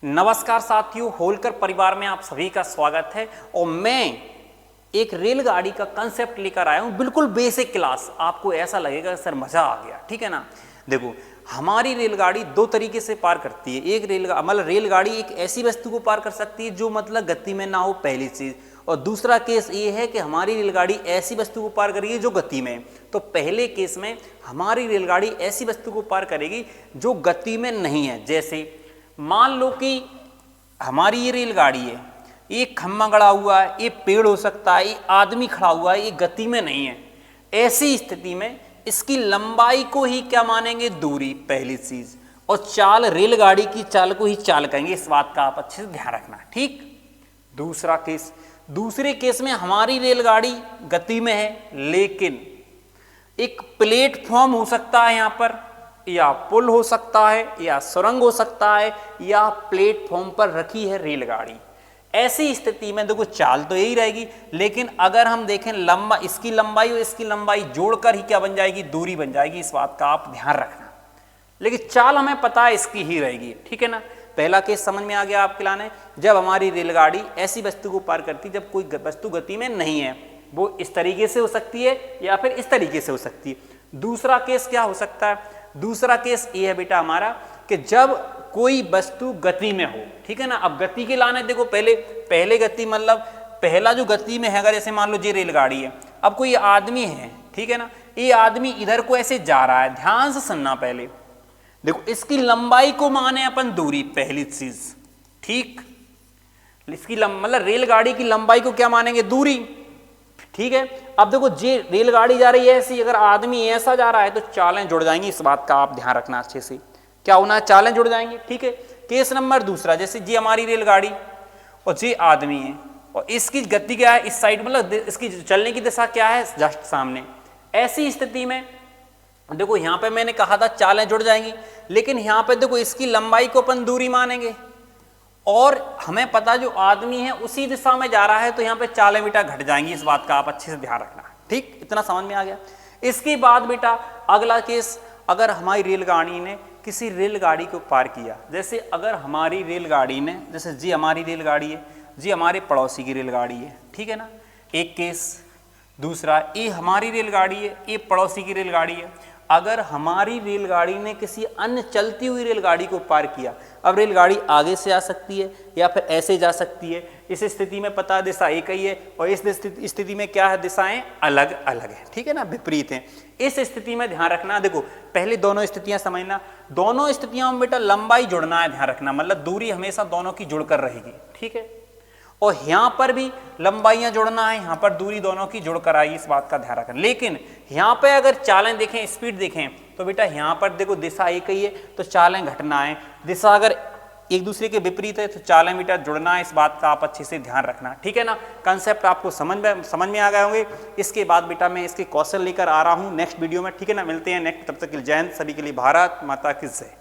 नमस्कार साथियों, होलकर परिवार में आप सभी का स्वागत है। और मैं एक रेलगाड़ी का कंसेप्ट लेकर आया हूं, बिल्कुल बेसिक क्लास। आपको ऐसा लगेगा सर मजा आ गया, ठीक है ना। देखो, हमारी रेलगाड़ी दो तरीके से पार करती है। एक रेलगाड़ी एक ऐसी वस्तु को पार कर सकती है जो गति में ना हो, पहली चीज। और दूसरा केस ये है कि हमारी रेलगाड़ी ऐसी वस्तु को पार करेगी जो गति में। तो पहले केस में हमारी रेलगाड़ी ऐसी वस्तु को पार करेगी जो गति में नहीं है। जैसे मान लो कि हमारी ये रेलगाड़ी है, एक खम्मा गड़ा हुआ है, ये पेड़ हो सकता है, ये आदमी खड़ा हुआ है, ये गति में नहीं है। ऐसी स्थिति में इसकी लंबाई को ही क्या मानेंगे? दूरी, पहली चीज। और चाल, रेलगाड़ी की चाल को ही चाल कहेंगे। इस बात का आप अच्छे से ध्यान रखना, ठीक। दूसरे केस में हमारी रेलगाड़ी गति में है, लेकिन एक प्लेटफॉर्म हो सकता है यहां पर, या पुल हो सकता है, या सुरंग हो सकता है, या प्लेटफॉर्म पर रखी है रेलगाड़ी। ऐसी स्थिति में देखो चाल तो यही रहेगी, लेकिन अगर हम देखें इसकी लंबाई और इसकी लंबाई जोड़कर ही क्या बन जाएगी? दूरी बन जाएगी। इस बात का आप ध्यान रखना। लेकिन चाल हमें पता है इसकी ही रहेगी, ठीक है ना। पहला केस समझ में आ गया आपके लाने, जब हमारी रेलगाड़ी ऐसी वस्तु को पार करती जब कोई वस्तु गति में नहीं है। वो इस तरीके से हो सकती है या फिर इस तरीके से हो सकती है। दूसरा केस क्या हो सकता है? दूसरा केस ये है बेटा हमारा कि जब कोई वस्तु गति में हो, ठीक है ना। अब गति के लाने देखो, पहले गति मतलब पहला जो गति में है, अगर ऐसे मान लो ये रेलगाड़ी है, अब कोई आदमी है, ठीक है ना। ये आदमी इधर को ऐसे जा रहा है, ध्यान से सुनना। पहले देखो, इसकी लंबाई को माने अपन दूरी, पहली चीज, ठीक। इसकी मतलब रेलगाड़ी की लंबाई को क्या मानेंगे? दूरी, ठीक है। अब देखो, ये रेलगाड़ी जा रही है ऐसी, अगर आदमी ऐसा जा रहा है तो चालें जुड़ जाएंगी। इस बात का आप ध्यान रखना अच्छे से। क्या होना है? चालें जुड़ जाएंगी, ठीक है। केस नंबर दूसरा, जैसे जी हमारी रेलगाड़ी और जी आदमी है, और इसकी गति क्या है? इस साइड, मतलब इसकी चलने की दिशा क्या है? जस्ट सामने। ऐसी स्थिति में देखो, यहां पे मैंने कहा था चालें जुड़ जाएंगी, लेकिन यहां पे देखो इसकी लंबाई को अपन दूरी मानेंगे, और हमें पता जो आदमी है उसी दिशा में जा रहा है, तो यहाँ पे चालें बेटा घट जाएंगी। इस बात का आप अच्छे से ध्यान रखना, ठीक। इतना समझ में आ गया। इसके बाद बेटा अगला केस, अगर हमारी रेलगाड़ी ने किसी रेलगाड़ी को पार किया, जैसे अगर हमारी रेलगाड़ी ने, जैसे जी हमारी रेलगाड़ी है, जी हमारे पड़ोसी की रेलगाड़ी है, ठीक है ना, एक केस। दूसरा, ये हमारी रेलगाड़ी है, ये पड़ोसी की रेलगाड़ी है। अगर हमारी रेलगाड़ी ने किसी अन्य चलती हुई रेलगाड़ी को पार किया, अब रेलगाड़ी आगे से आ सकती है या फिर ऐसे जा सकती है। इस स्थिति में पता दिशा एक ही है, और इस स्थिति में क्या है? दिशाएं अलग अलग है, ठीक है ना, विपरीत हैं। इस स्थिति में ध्यान रखना। देखो, पहले दोनों स्थितियां समझना। दोनों स्थितियों में बेटा लंबाई जुड़ना है, ध्यान रखना। मतलब दूरी हमेशा दोनों की जुड़कर रहेगी, ठीक है। और यहां पर भी लंबाइयां जोड़ना है, यहां पर दूरी दोनों की जुड़कर आई। इस बात का ध्यान रखना। लेकिन यहां पे अगर चालें देखें, स्पीड देखें, तो बेटा यहां पर देखो दिशा एक ही है, तो चालें घटना है। दिशा अगर एक दूसरे के विपरीत है तो चालें बेटा जुड़ना है। इस बात का आप अच्छे से ध्यान रखना, ठीक है ना। कंसेप्ट आपको समझ में आ गए होंगे। इसके बाद बेटा मैं इसके क्वेश्चन लेकर आ रहा हूं नेक्स्ट वीडियो में, ठीक है ना। मिलते हैं नेक्स्ट, तब तक के लिए जय हिंद। सभी के लिए भारत माता की जय।